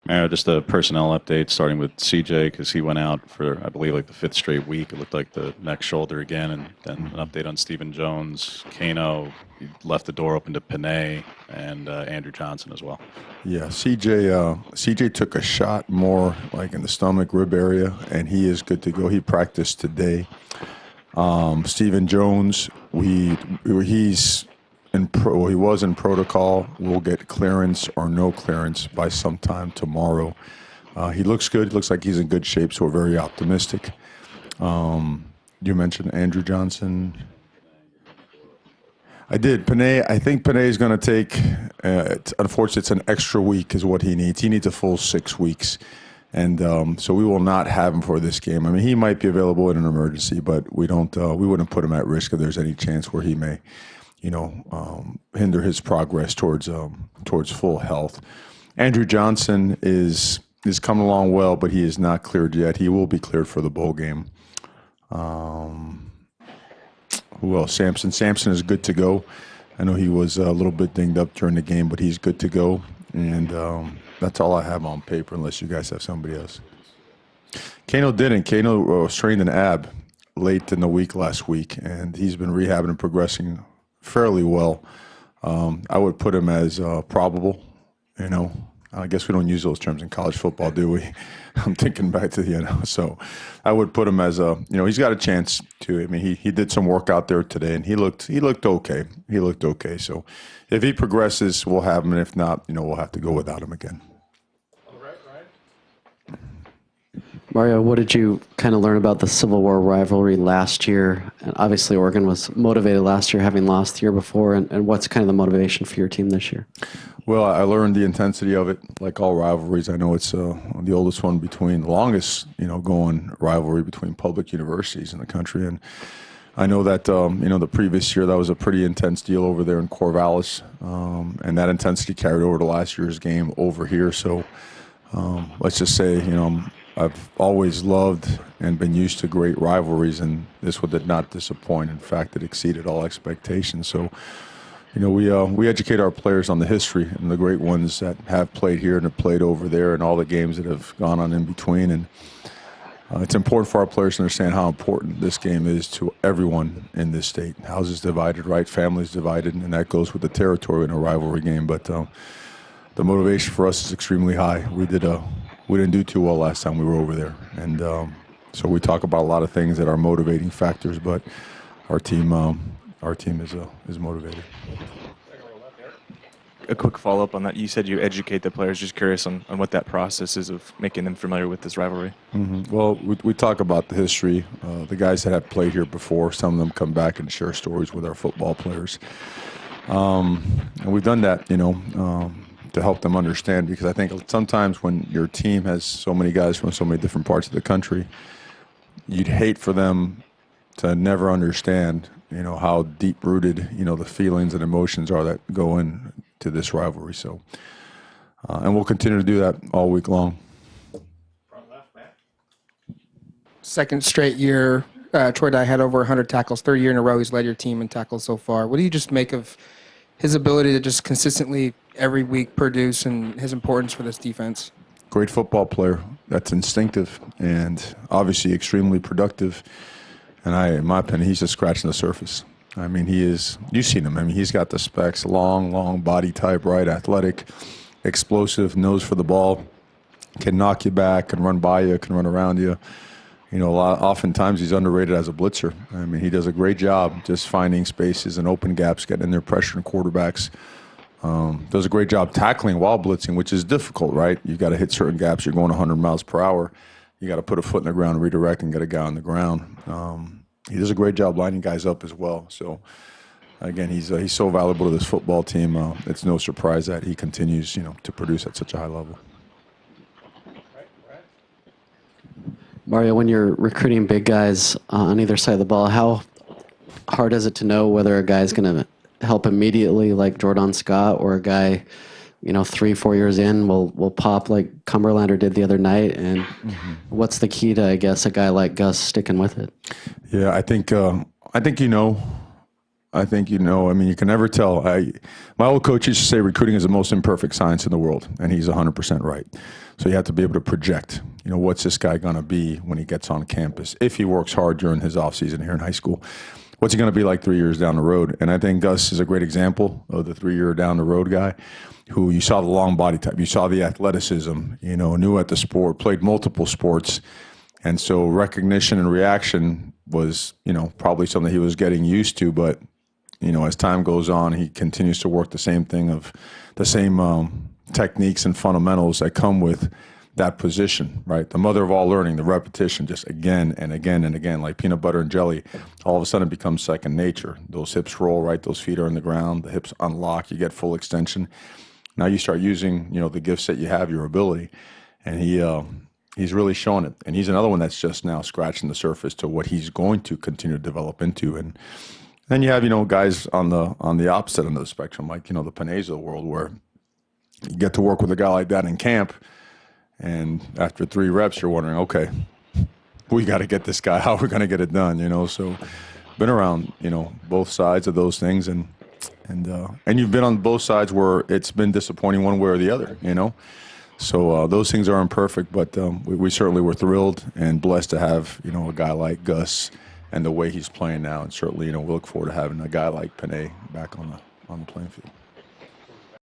Just a personnel update, starting with CJ, because he went out for, I believe, like the fifth straight week. It looked like the neck shoulder again, and then an update on Stephen Jones. Kano, he left the door open to Panay and Andrew Johnson as well. Yeah, CJ took a shot more like in the stomach rib area, and he is good to go. He practiced today. Stephen Jones, he's he was in protocol. We'll get clearance or no clearance by sometime tomorrow. He looks good. Looks like he's in good shape, so we're very optimistic. You mentioned Andrew Johnson. I did. Panay, I think Panay is going to take, unfortunately, it's an extra week is what he needs. He needs a full 6 weeks. And so we will not have him for this game. I mean, he might be available in an emergency, but we wouldn't put him at risk if there's any chance where he may, hinder his progress towards full health. Andrew Johnson is coming along well, but he is not cleared yet. He will be cleared for the bowl game. Who else? Sampson. Sampson is good to go. I know he was a little bit dinged up during the game, but he's good to go. And that's all I have on paper, unless you guys have somebody else. Kano didn't. Kano strained an ab late in the week last week, and he's been rehabbing and progressing fairly well. I would put him as probable. I guess we don't use those terms in college football, do we? I'm thinking back to the so I would put him as he's got a chance to. I mean, he did some work out there today, and he looked okay. He looked okay. So if he progresses, we'll have him, and if not, we'll have to go without him again. Mario, what did you kind of learn about the Civil War rivalry last year? And obviously, Oregon was motivated last year, having lost the year before. And what's kind of the motivation for your team this year? Well, I learned the intensity of it, like all rivalries. I know it's the oldest one between the longest, going rivalry between public universities in the country. And I know that, the previous year, that was a pretty intense deal over there in Corvallis. And that intensity carried over to last year's game over here. So let's just say, I've always loved and been used to great rivalries, and this one did not disappoint. In fact, it exceeded all expectations. So, we educate our players on the history and the great ones that have played here and have played over there, and all the games that have gone on in between. And it's important for our players to understand how important this game is to everyone in this state. Houses divided, right? Families divided, and that goes with the territory in a rivalry game. But the motivation for us is extremely high. We didn't do too well last time we were over there, and so we talk about a lot of things that are motivating factors. But our team is motivated. A quick follow-up on that. You said you educate the players. Just curious on what that process is of making them familiar with this rivalry. Mm-hmm. Well, we talk about the history. The guys that have played here before, some of them come back and share stories with our football players, and we've done that, to help them understand, because I think sometimes when your team has so many guys from so many different parts of the country, you'd hate for them to never understand, how deep-rooted, the feelings and emotions are that go into this rivalry. So, and we'll continue to do that all week long. Second straight year, Troy Dye had over 100 tackles. Third year in a row, he's led your team in tackles so far. What do you just make of his ability to just consistently every week produce, and his importance for this defense? Great football player. That's instinctive and obviously extremely productive. And in my opinion, he's just scratching the surface. I mean, you've seen him. I mean, he's got the specs, long body type, right? Athletic, explosive, nose for the ball, can knock you back, can run by you, can run around you. Oftentimes he's underrated as a blitzer. I mean, he does a great job just finding spaces and open gaps, getting in there, pressuring quarterbacks. Does a great job tackling while blitzing, which is difficult, right? You've got to hit certain gaps. You're going 100 miles per hour. You got to put a foot in the ground, redirect, and get a guy on the ground. He does a great job lining guys up as well. So, again, he's so valuable to this football team. It's no surprise that he continues, to produce at such a high level. Mario, when you're recruiting big guys on either side of the ball, how hard is it to know whether a guy's going to help immediately like Jordan Scott, or a guy, 3-4 years in will pop like Cumberlander did the other night? And what's the key to, I guess, a guy like Gus sticking with it? Yeah, I think I think, you know, I mean, you can never tell. My old coach used to say recruiting is the most imperfect science in the world, and he's 100% right. So you have to be able to project, you know, what's this guy going to be when he gets on campus, if he works hard during his offseason here in high school. What's he going to be like 3 years down the road? And I think Gus is a great example of the 3-year down the road guy who you saw the long body type, you saw the athleticism, you know, knew at the sport, played multiple sports. And so recognition and reaction was, you know, probably something he was getting used to. But, you know, as time goes on, he continues to work the same thing of the same techniques and fundamentals that come with that position, right? The mother of all learning, the repetition, just again and again and again, like peanut butter and jelly, all of a sudden it becomes second nature. Those hips roll, right? Those feet are on the ground, the hips unlock, you get full extension. Now you start using, you know, the gifts that you have, your ability, and he's really showing it. And he's another one that's just now scratching the surface to what he's going to continue to develop into. And then you have, you know, guys on the opposite end of the spectrum, like, you know, the Paneas of the world, where you get to work with a guy like that in camp, and after 3 reps, you're wondering, okay, we got to get this guy. How are we going to get it done? You know, so been around, you know, both sides of those things, and you've been on both sides where it's been disappointing one way or the other. You know, so those things aren't perfect, but we certainly were thrilled and blessed to have, you know, a guy like Gus and the way he's playing now, and certainly, you know, we look forward to having a guy like Panay back on the playing field.